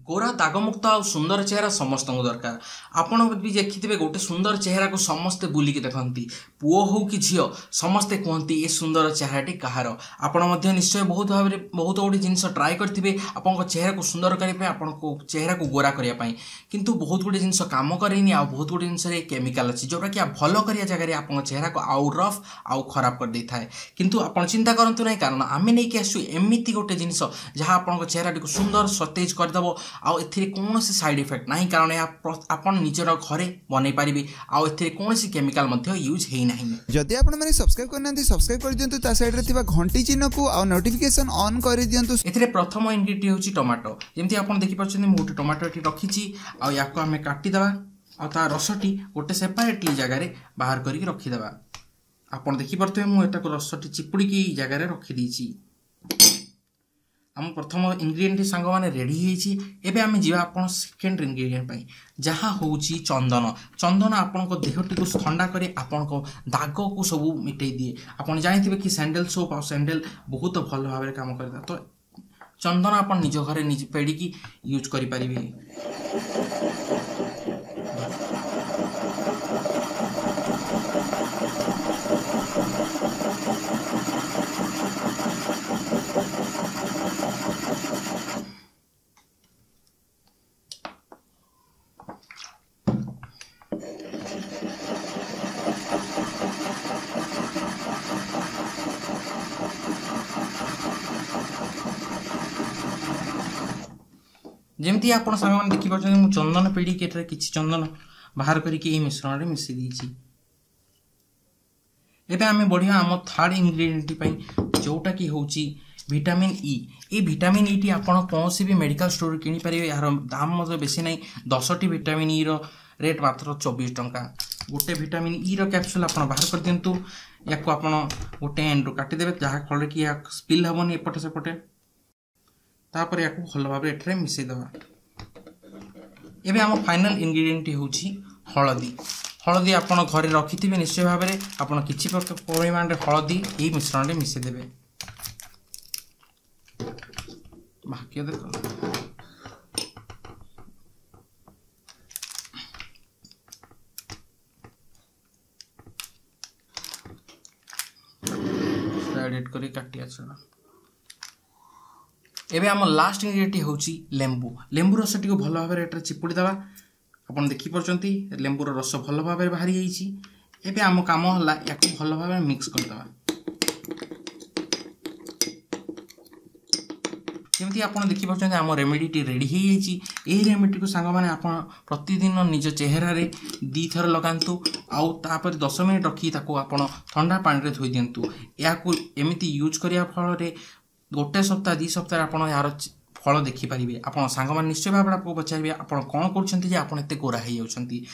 गोरा दागमुक्त आ सुंदर चेहरा समस्त दरकार। आपण भी देखिथे गोटे सुंदर चेहरा को समस्ते बुलिकी देखती पुओ हो कि झील समस्ते कहती ये सुंदर चेहराटी कहार। आपण निश्चय बहुत भाव बहुत गुड़ी जिन ट्राए करेंगे आप चेहरा को सुंदर करने आप चेहरा को गोरा करने किंतु बहुत गुड़ी जिन काम करेनि आ बहुत गुड़ी जिन केमिकल अच्छी जोटा कि भल कर जगह आप चेहरा को आउ रफ आउ खराब कर दे थाए किंतु आप चिंता करूँ ना कारण आम नहीं कि आसू एमती गोटे जिनस जहाँ आप चेहरा को सुंदर सतेज करदेव आउ ए कौन साइड इफेक्ट ना कारण आप निजर घरे बन पारे आउ ए कौन केमिकल यूज है ना। जदि आपण मैंने सब्सक्राइब करना सब्सक्राइब कर दियंतु ता साइड रे थिबा घंटी चिन्ह को आ नोटिफिकेशन ऑन कर दियंतु। एथिरे प्रथम इंग्रेडिएंट होची टमाटो। जेमति आपण देखि परछन मु गोटे टमाटो एठी रखिची आ याको हमें काटी दबा आ ता रसटी गोटे सेपरेटली जगह रे बाहर करिक रखि दबा। आपण देखि परथवे मु एटा को रसटी चिपुडी की जगह रे रखि दीची। हम प्रथम इंग्रेडिएंट सांग माने रेडी हेची। एबे आमे जीवा आपण सेकंड इंग्रेडिएंट पई जहा होची चंदन। चंदन आपण को देहटी को ठंडा करे आपण को दाग को सब मिटाई दिए। आपण जानिथिबे कि सैंडल सोप आ सैंडल बहुत भल भाव में काम करता तो चंदन आपण निज घरे निज पेड़ी की यूज करि परिबे। जमती आप देखिए चंदन पेड़ी के किसी चंदन बाहर करके मिश्रण में मिसई देछि। एबे आमे बढ़िया आम थर्ड इंग्रेडिएंट जोटा कि होची विटामिन ई। ये विटामिन ई टी आपन कौन सी भी मेडिकल स्टोर किनी पारे। यार दाम मतलब बेसी नहीं 10टी विटामिन ई रो रेट मात्र 24 टंका। गोटे विटामिन ई रो कैप्सूल आप बाहर कर दिंतु या गोटे एंड काटी देबे जहाँ फल कि स्पिल हेबनी एपटे सेपटे तापर या भल भाव एठरे मिसई दबा। एबे आम फाइनल इंग्रेडिएंट होची हळदी। हळदी आपण घरे रखिथिबे निश्चय भाव में आपण किछि परिमाण रे हळदी एई मिश्रण रे मिसई देबे। बाकी देखो एडिट करी काटिया छना। एबे आम लास्ट इंग्रेडिएंट होची लेंबू। लेंबू रस टी भल भाव में चिपुड़ी दबा। आपन देखि परचंती लेंबूर रस भल भाव में बाहरी जाइछि। एबे आम काम हला याको भल भाव में मिक्स कर दबा। जमती आपन देखि परचंती आम रेमेडी टी रेडी हो जाइछि। एही रेमेडी को सांग माने आपन प्रतिदिन निज चेहरा रे 2 थर लगांतु आउ तापर 10 मिनिट रखी ताको आपन ठंडा पानी रे धोई दियंतु। याको एमिति यूज करिया फल रे गोटे सप्ताह 2 सप्ताह आप यार फल देखिपारे। आप सांग निश्चय भाव आपको पचारे आप कौन कर गोरा हो जाती।